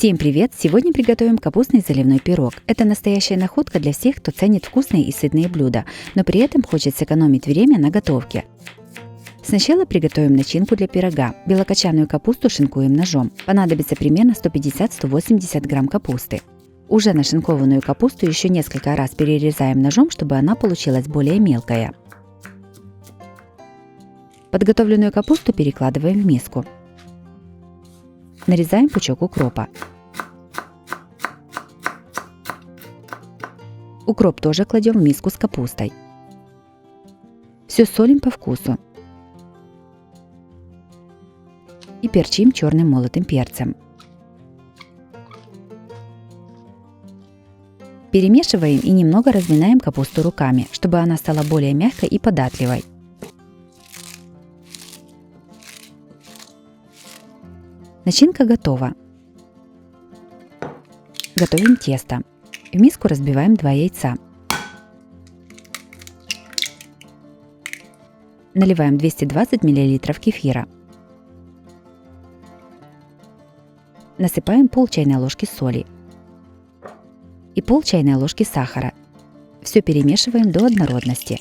Всем привет! Сегодня приготовим капустный заливной пирог. Это настоящая находка для всех, кто ценит вкусные и сытные блюда, но при этом хочет сэкономить время на готовке. Сначала приготовим начинку для пирога. Белокочанную капусту шинкуем ножом. Понадобится примерно 150-180 грамм капусты. Уже нашинкованную капусту еще несколько раз перерезаем ножом, чтобы она получилась более мелкая. Подготовленную капусту перекладываем в миску. Нарезаем пучок укропа. Укроп тоже кладем в миску с капустой. Все солим по вкусу. И перчим черным молотым перцем. Перемешиваем и немного разминаем капусту руками, чтобы она стала более мягкой и податливой. Начинка готова. Готовим тесто. В миску разбиваем 2 яйца. Наливаем 220 мл кефира. Насыпаем пол чайной ложки соли и пол чайной ложки сахара. Все перемешиваем до однородности.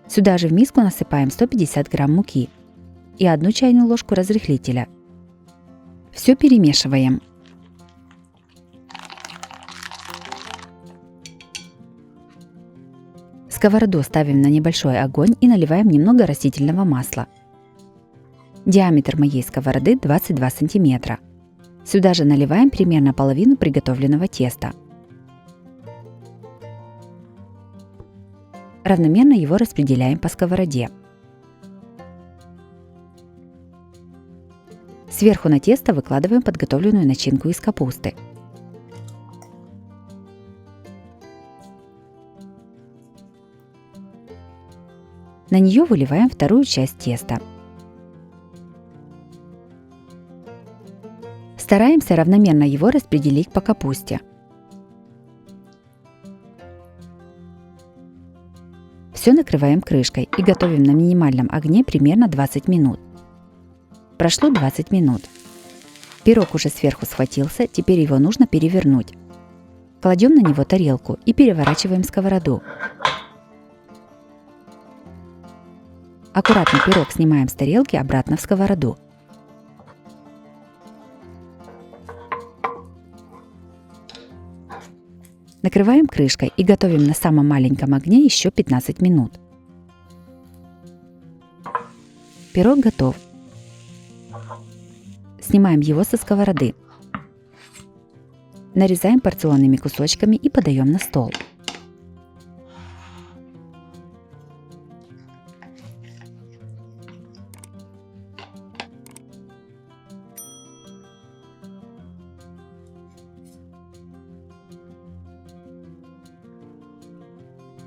Сюда же в миску насыпаем 150 грамм муки и 1 чайную ложку разрыхлителя. Все перемешиваем. Сковороду ставим на небольшой огонь и наливаем немного растительного масла. Диаметр моей сковороды 22 см. Сюда же наливаем примерно половину приготовленного теста. Равномерно его распределяем по сковороде. Сверху на тесто выкладываем подготовленную начинку из капусты. На нее выливаем вторую часть теста. Стараемся равномерно его распределить по капусте. Все накрываем крышкой и готовим на минимальном огне примерно 20 минут. Прошло 20 минут. Пирог уже сверху схватился, теперь его нужно перевернуть. Кладем на него тарелку и переворачиваем сковороду. Аккуратно пирог снимаем с тарелки обратно в сковороду. Накрываем крышкой и готовим на самом маленьком огне еще 15 минут. Пирог готов. Снимаем его со сковороды. Нарезаем порционными кусочками и подаем на стол.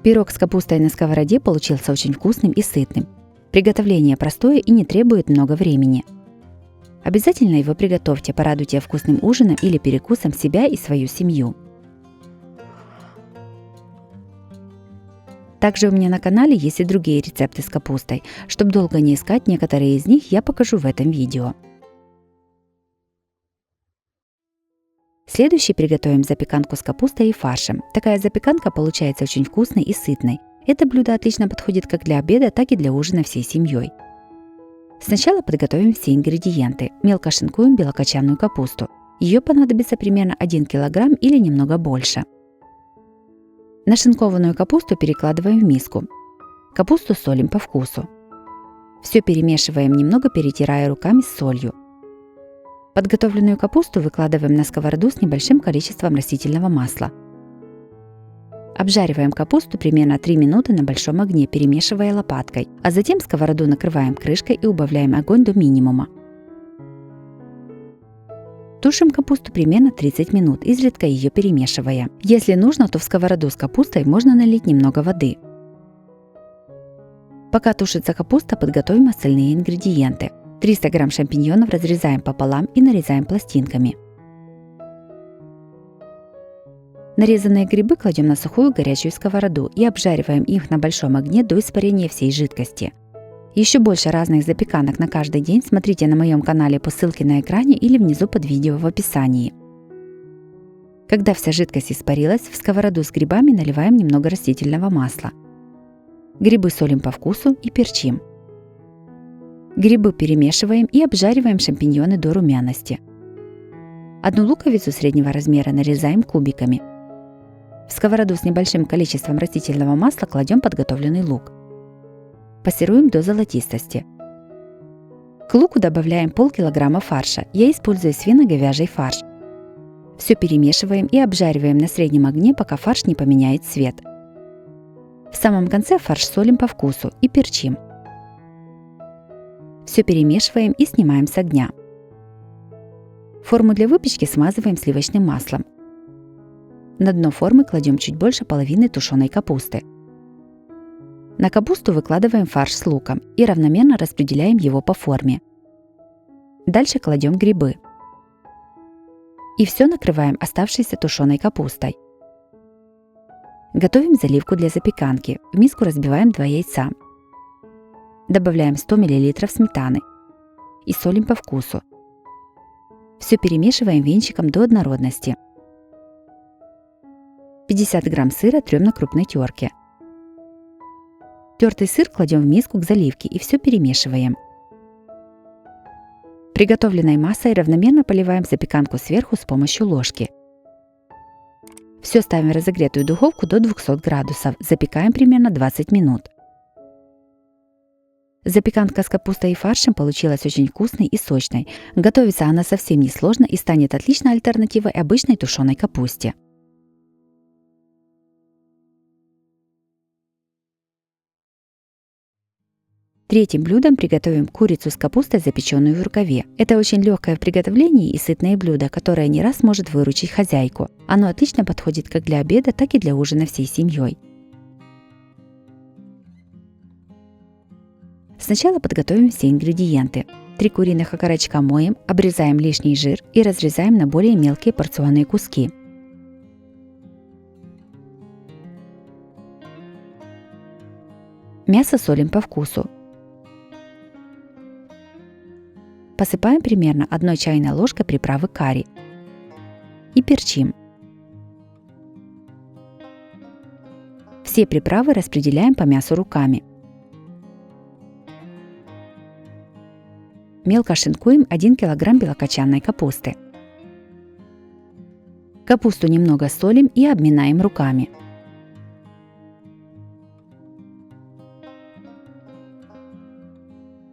Пирог с капустой на сковороде получился очень вкусным и сытным. Приготовление простое и не требует много времени. Обязательно его приготовьте, порадуйте вкусным ужином или перекусом себя и свою семью. Также у меня на канале есть и другие рецепты с капустой. Чтобы долго не искать, некоторые из них я покажу в этом видео. Следующий приготовим запеканку с капустой и фаршем. Такая запеканка получается очень вкусной и сытной. Это блюдо отлично подходит как для обеда, так и для ужина всей семьей. Сначала подготовим все ингредиенты. Мелко шинкуем белокочанную капусту. Ее понадобится примерно 1 кг или немного больше. Нашинкованную капусту перекладываем в миску. Капусту солим по вкусу. Все перемешиваем, немного перетирая руками с солью. Подготовленную капусту выкладываем на сковороду с небольшим количеством растительного масла. Обжариваем капусту примерно 3 минуты на большом огне, перемешивая лопаткой, а затем сковороду накрываем крышкой и убавляем огонь до минимума. Тушим капусту примерно 30 минут, изредка ее перемешивая. Если нужно, то в сковороду с капустой можно налить немного воды. Пока тушится капуста, подготовим остальные ингредиенты. 300 грамм шампиньонов разрезаем пополам и нарезаем пластинками. Нарезанные грибы кладем на сухую горячую сковороду и обжариваем их на большом огне до испарения всей жидкости. Еще больше разных запеканок на каждый день смотрите на моем канале по ссылке на экране или внизу под видео в описании. Когда вся жидкость испарилась, в сковороду с грибами наливаем немного растительного масла. Грибы солим по вкусу и перчим. Грибы перемешиваем и обжариваем шампиньоны до румяности. Одну луковицу среднего размера нарезаем кубиками. В сковороду с небольшим количеством растительного масла кладем подготовленный лук. Пассируем до золотистости. К луку добавляем полкилограмма фарша. Я использую свино-говяжий фарш. Все перемешиваем и обжариваем на среднем огне, пока фарш не поменяет цвет. В самом конце фарш солим по вкусу и перчим. Все перемешиваем и снимаем с огня. Форму для выпечки смазываем сливочным маслом. На дно формы кладем чуть больше половины тушеной капусты. На капусту выкладываем фарш с луком и равномерно распределяем его по форме. Дальше кладем грибы. И все накрываем оставшейся тушеной капустой. Готовим заливку для запеканки. В миску разбиваем 2 яйца. Добавляем 100 мл сметаны и солим по вкусу. Все перемешиваем венчиком до однородности. 50 грамм сыра трем на крупной терке. Тертый сыр кладем в миску к заливке и все перемешиваем. Приготовленной массой равномерно поливаем запеканку сверху с помощью ложки. Все ставим в разогретую духовку до 200 градусов. Запекаем примерно 20 минут. Запеканка с капустой и фаршем получилась очень вкусной и сочной. Готовится она совсем несложно и станет отличной альтернативой обычной тушеной капусте. Третьим блюдом приготовим курицу с капустой, запеченную в рукаве. Это очень легкое в приготовлении и сытное блюдо, которое не раз может выручить хозяйку. Оно отлично подходит как для обеда, так и для ужина всей семьей. Сначала подготовим все ингредиенты. 3 куриных окорочка моем, обрезаем лишний жир и разрезаем на более мелкие порционные куски. Мясо солим по вкусу. Посыпаем примерно 1 чайной ложкой приправы карри и перчим. Все приправы распределяем по мясу руками. Мелко шинкуем 1 кг белокочанной капусты. Капусту немного солим и обминаем руками.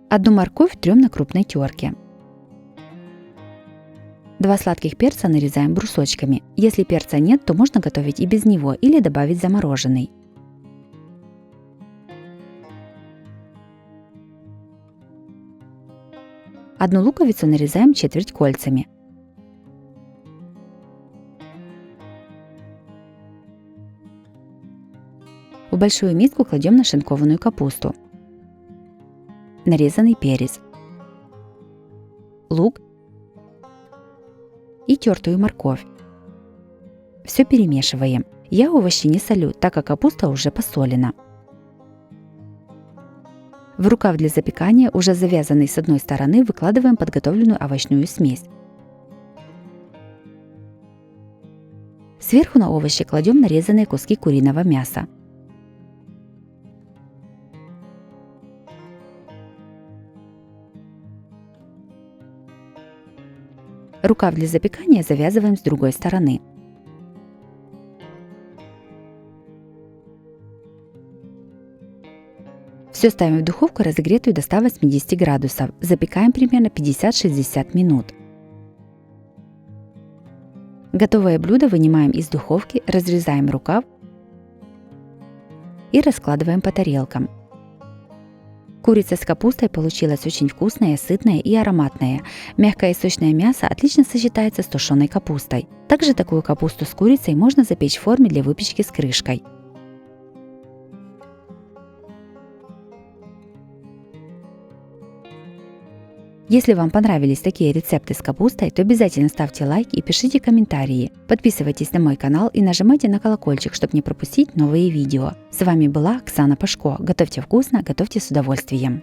Одну морковь трем на крупной терке. 2 сладких перца нарезаем брусочками. Если перца нет, то можно готовить и без него или добавить замороженный. Одну луковицу нарезаем четверть кольцами. В большую миску кладем нашинкованную капусту, нарезанный перец, лук и тертую морковь. Все перемешиваем. Я овощи не солю, так как капуста уже посолена. В рукав для запекания, уже завязанный с одной стороны, выкладываем подготовленную овощную смесь. Сверху на овощи кладем нарезанные куски куриного мяса. Рукав для запекания завязываем с другой стороны. Все ставим в духовку, разогретую до 180 градусов. Запекаем примерно 50-60 минут. Готовое блюдо вынимаем из духовки, разрезаем рукав и раскладываем по тарелкам. Курица с капустой получилась очень вкусная, сытная и ароматная. Мягкое и сочное мясо отлично сочетается с тушеной капустой. Также такую капусту с курицей можно запечь в форме для выпечки с крышкой. Если вам понравились такие рецепты с капустой, то обязательно ставьте лайк и пишите комментарии. Подписывайтесь на мой канал и нажимайте на колокольчик, чтобы не пропустить новые видео. С вами была Оксана Пашко. Готовьте вкусно, готовьте с удовольствием.